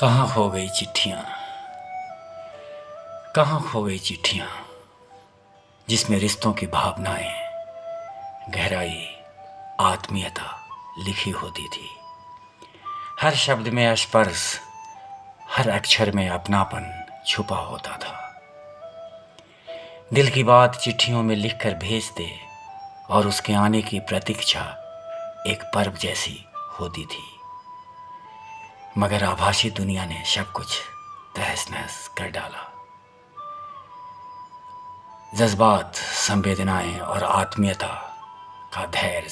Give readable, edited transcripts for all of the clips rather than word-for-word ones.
कहाँ खो गई चिट्ठियाँ, कहाँ खो गई चिट्ठियाँ जिसमें रिश्तों की भावनाएं, गहराई, आत्मीयता लिखी होती थी। हर शब्द में स्पर्श, हर अक्षर में अपनापन छुपा होता था। दिल की बात चिट्ठियों में लिखकर भेज दे और उसके आने की प्रतीक्षा एक पर्व जैसी होती थी। मगर आभासी दुनिया ने सब कुछ तहस नहस कर डाला। जज्बात, संवेदनाएं और आत्मीयता का धैर्य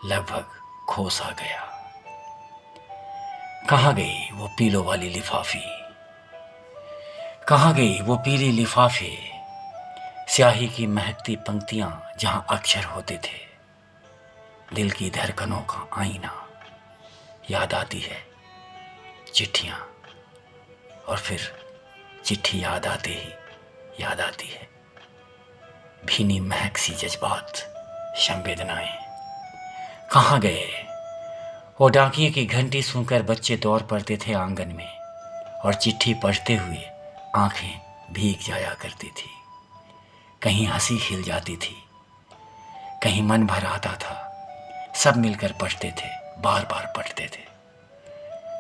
लगभग खो सा गया। कहाँ गई वो पीलो वाली लिफाफी, कहाँ गई वो पीली लिफाफे, स्याही की महकती पंक्तियां जहां अक्षर होते थे। दिल की धड़कनों का आईना याद आती है चिट्ठियां, और फिर चिट्ठी याद आते ही याद आती है भीनी महक सी जज्बात, संवेदनाएं। कहाँ गए वो डाकिये की घंटी सुनकर बच्चे दौड़ पड़ते थे आंगन में, और चिट्ठी पढ़ते हुए आंखें भीग जाया करती थी। कहीं हंसी खिल जाती थी, कहीं मन भर आता था। सब मिलकर पढ़ते थे, बार बार पढ़ते थे,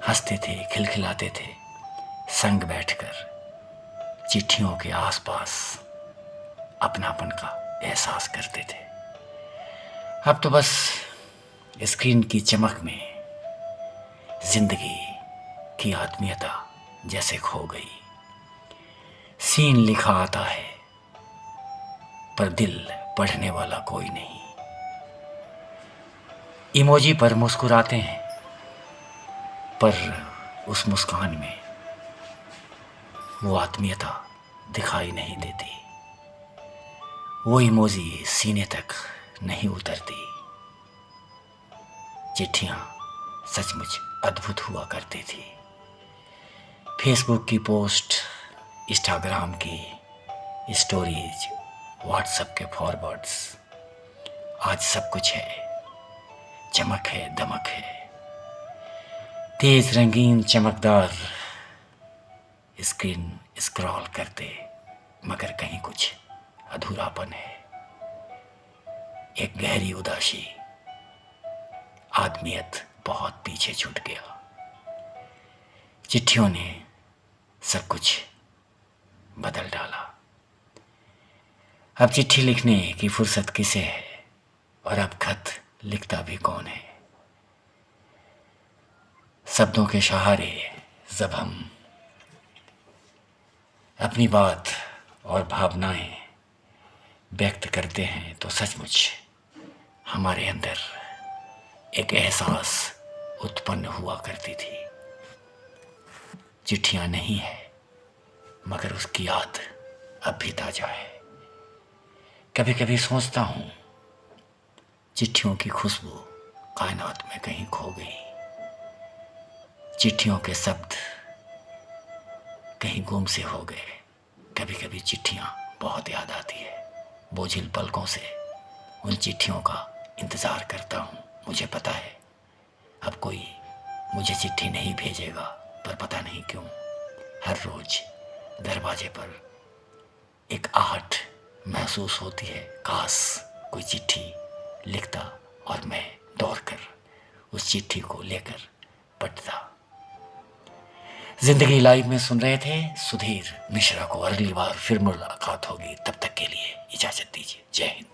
हंसते थे, खिलखिलाते थे, संग बैठकर चिट्ठियों के आसपास अपनापन का एहसास करते थे। अब तो बस स्क्रीन की चमक में जिंदगी की आत्मीयता जैसे खो गई। सीन लिखा आता है पर दिल पढ़ने वाला कोई नहीं। इमोजी पर मुस्कुराते हैं पर उस मुस्कान में वो आत्मीयता दिखाई नहीं देती। वो इमोजी सीने तक नहीं उतरती। चिट्ठियां सचमुच अद्भुत हुआ करती थी। फेसबुक की पोस्ट, इंस्टाग्राम की स्टोरीज, व्हाट्सएप के फॉरवर्ड्स, आज सब कुछ है। चमक है, दमक है, तेज रंगीन चमकदार स्क्रीन स्क्रॉल करते, मगर कहीं कुछ अधूरापन है। एक गहरी उदासी, आदमियत बहुत पीछे छूट गया। चिट्ठियों ने सब कुछ बदल डाला। अब चिट्ठी लिखने की फुर्सत किसे है, और अब खत लिखता भी कौन है। शब्दों के सहारे जब हम अपनी बात और भावनाएं व्यक्त करते हैं तो सचमुच हमारे अंदर एक एहसास उत्पन्न हुआ करती थी। चिट्ठियां नहीं है मगर उसकी याद अब भी ताजा है। कभी कभी सोचता हूं चिट्ठियों की खुशबू कायनात में कहीं खो गई। चिट्ठियों के शब्द कहीं गुम से हो गए। कभी कभी चिट्ठियां बहुत याद आती है। बोझिल पलकों से उन चिट्ठियों का इंतजार करता हूं। मुझे पता है अब कोई मुझे चिट्ठी नहीं भेजेगा, पर पता नहीं क्यों हर रोज दरवाजे पर एक आहट महसूस होती है। काश कोई चिट्ठी लिखता और मैं दौड़कर उस चिट्ठी को लेकर पढ़ता। जिंदगी लाइव में सुन रहे थे सुधीर मिश्रा को। अगली बार फिर मुलाकात होगी, तब तक के लिए इजाजत दीजिए। जय हिंद।